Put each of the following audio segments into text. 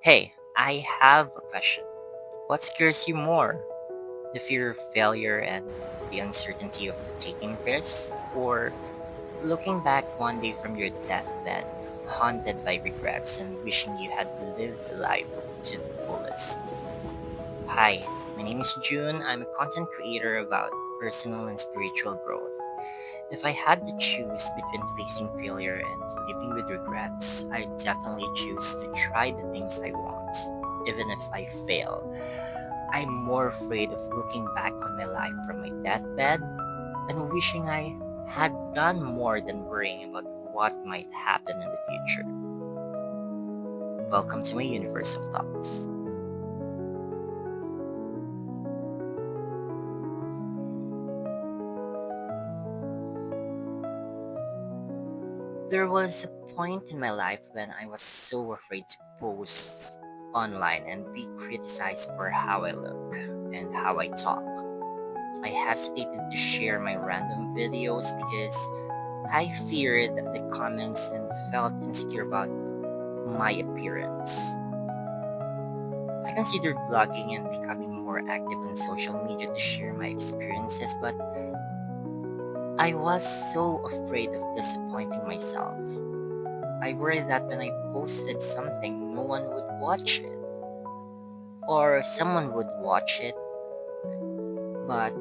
Hey, I have a question. What scares you more? The fear of failure and the uncertainty of taking risks? Or looking back one day from your deathbed, haunted by regrets and wishing you had lived life to the fullest? Hi, my name is June. I'm a content creator about personal and spiritual growth. If I had to choose between facing failure and living with regrets, I'd definitely choose to try the things I want, even if I fail. I'm more afraid of looking back on my life from my deathbed and wishing I had done more than worrying about what might happen in the future. Welcome to my universe of thoughts. There was a point in my life when I was so afraid to post online and be criticized for how I look and how I talk. I hesitated to share my random videos because I feared the comments and felt insecure about my appearance. I considered blogging and becoming more active on social media to share my experiences, but I was so afraid of disappointing myself. I worried that when I posted something, no one would watch it, or someone would watch it, but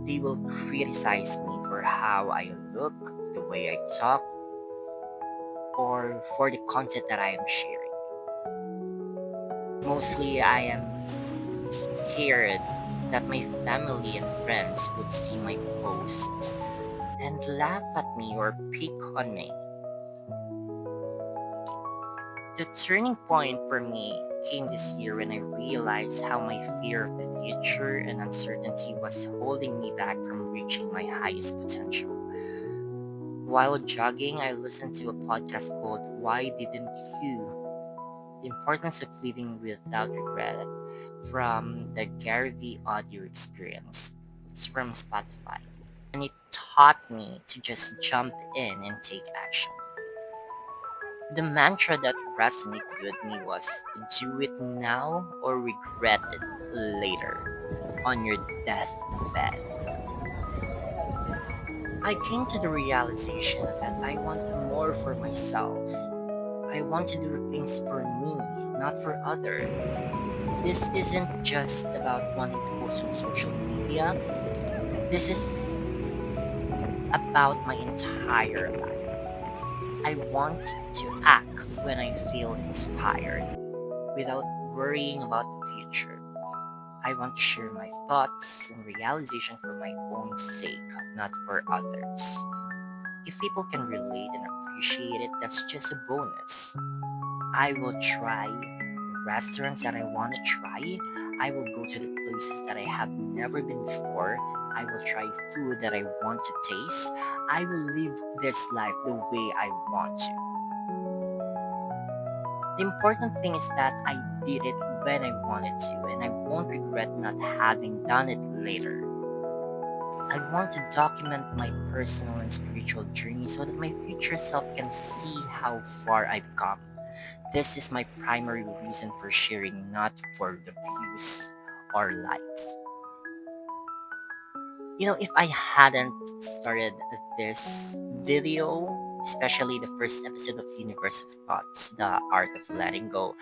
they will criticize me for how I look, the way I talk, or for the content that I am sharing. Mostly, I am scared that my family and friends would see my posts and laugh at me or pick on me. The turning point for me came this year when I realized how my fear of the future and uncertainty was holding me back from reaching my highest potential. While jogging, I listened to a podcast called Why Didn't You? The Importance of Living Without Regret from the Gary V audio experience. It's from Spotify. And it taught me to just jump in and take action. The mantra that resonated with me was do it now or regret it later on your deathbed. I came to the realization that I want more for myself. I want to do things for me, not for others. This isn't just about wanting to post on social media. This is about my entire life. I want to act when I feel inspired without worrying about the future. I want to share my thoughts and realization for my own sake, not for others. If people can relate and appreciate it, that's just a bonus. I will try restaurants that I want to try. I will go to the places that I have never been before. I will try food that I want to taste. I will live this life the way I want to. The important thing is that I did it when I wanted to, and I won't regret not having done it later. I want to document my personal and spiritual journey so that my future self can see how far I've come. This is my primary reason for sharing, not for the views or likes. If I hadn't started this video, especially the first episode of Universe of Thoughts, The Art of Letting Go,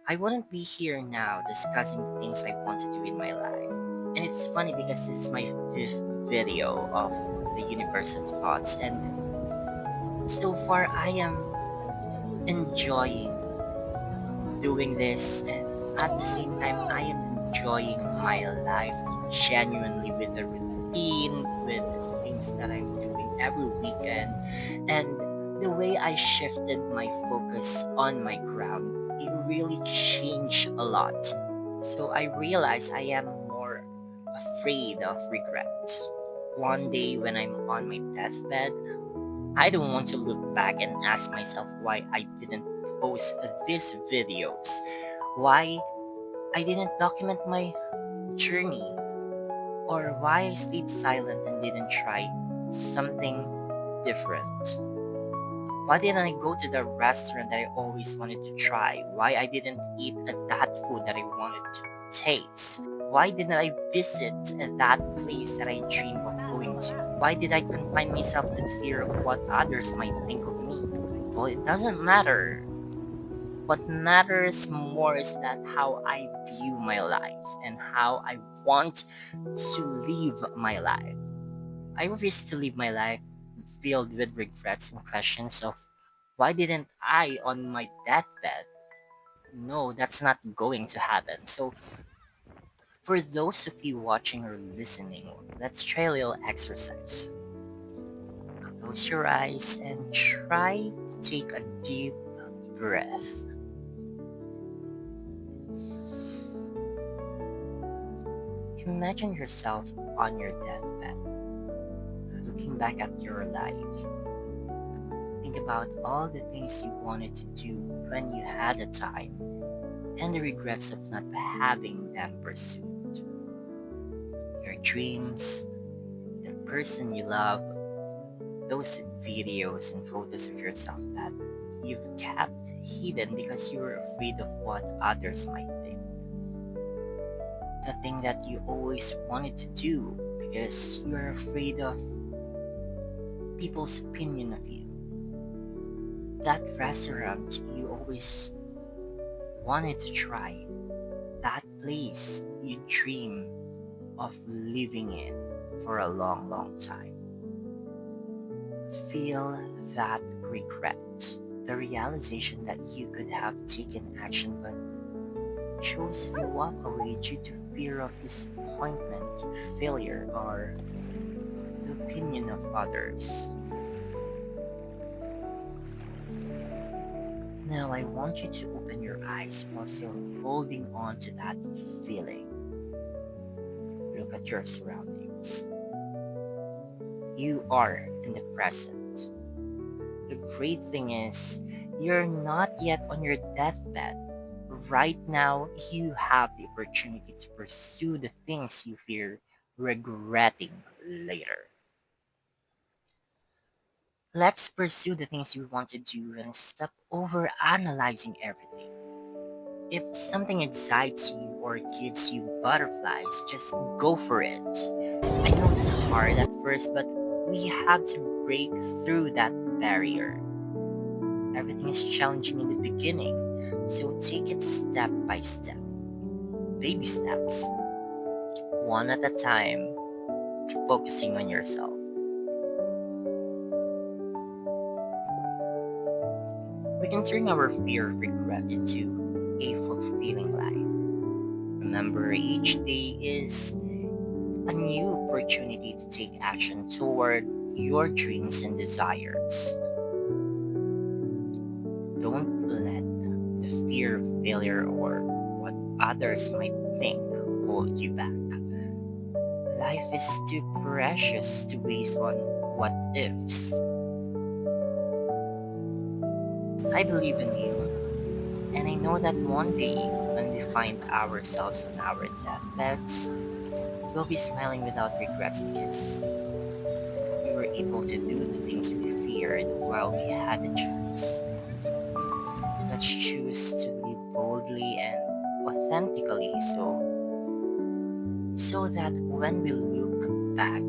I wouldn't be here now discussing things I want to do in my life. And it's funny because this is my fifth video of the Universe of Thoughts, and so far I am enjoying doing this, and at the same time, I am enjoying my life genuinely with the routine, with the things that I'm doing every weekend, and the way I shifted my focus on my ground, it really changed a lot. So I realized I am more afraid of regret. One day when I'm on my deathbed, I don't want to look back and ask myself why I didn't post these videos, why I didn't document my journey, or why I stayed silent and didn't try something different. Why didn't I go to the restaurant that I always wanted to try? Why I didn't eat that food that I wanted to taste? Why didn't I visit that place that I dream of going to? Why did I confine myself to the fear of what others might think of me? Well, it doesn't matter. What matters more is that how I view my life and how I want to live my life. I refuse to live my life filled with regrets and questions of why didn't I on my deathbed? No, that's not going to happen. So, for those of you watching or listening, let's try a little exercise. Close your eyes and try to take a deep breath. Imagine yourself on your deathbed, looking back at your life. Think about all the things you wanted to do when you had the time and the regrets of not having them pursued. Your dreams, the person you love, those videos and photos of yourself that you've kept hidden because you were afraid of what others might think. The thing that you always wanted to do because you are afraid of people's opinion of you. That restaurant you always wanted to try. That place you dream of living in for a long, long time. Feel that regret. The realization that you could have taken action but chose to walk away due to fear of disappointment, failure, or the opinion of others. Now I want you to open your eyes while still holding on to that feeling. Look at your surroundings. You are in the present. The great thing is, you're not yet on your deathbed. Right now, you have the opportunity to pursue the things you fear regretting later. Let's pursue the things you want to do and stop over analyzing everything. If something excites you or gives you butterflies, just go for it. I know it's hard at first, but we have to break through that barrier. Everything is challenging in the beginning, so take it step by step. Baby steps, one at a time, focusing on yourself. We can turn our fear of regret into a fulfilling life. Remember, each day is a new opportunity to take action toward your dreams and desires. Don't let the fear of failure or what others might think hold you back. Life is too precious to waste on what ifs. I believe in you, and I know that one day when we find ourselves on our deathbeds, we'll be smiling without regrets because we were able to do the things we feared while we had the chance. Let's choose to live boldly and authentically so that when we look back,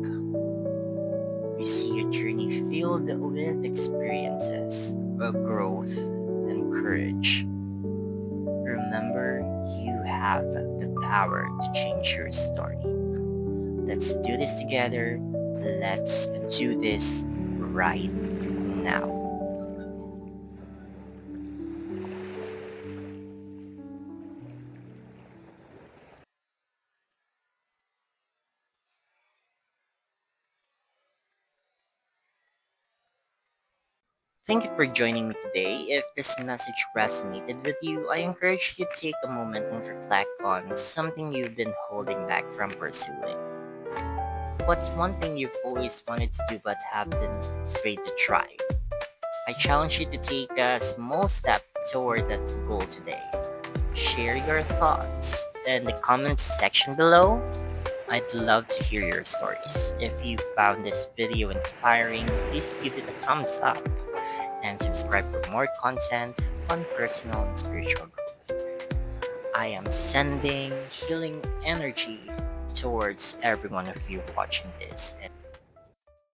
we see a journey filled with experiences of growth and courage. Remember, you have the power to change your story. Let's do this together. Let's do this right now. Thank you for joining me today. If this message resonated with you, I encourage you to take a moment and reflect on something you've been holding back from pursuing. What's one thing you've always wanted to do but have been afraid to try? I challenge you to take a small step toward that goal today. Share your thoughts in the comments section below. I'd love to hear your stories. If you found this video inspiring, please give it a thumbs up. and subscribe for more content on personal and spiritual growth. I am sending healing energy towards every one of you watching this.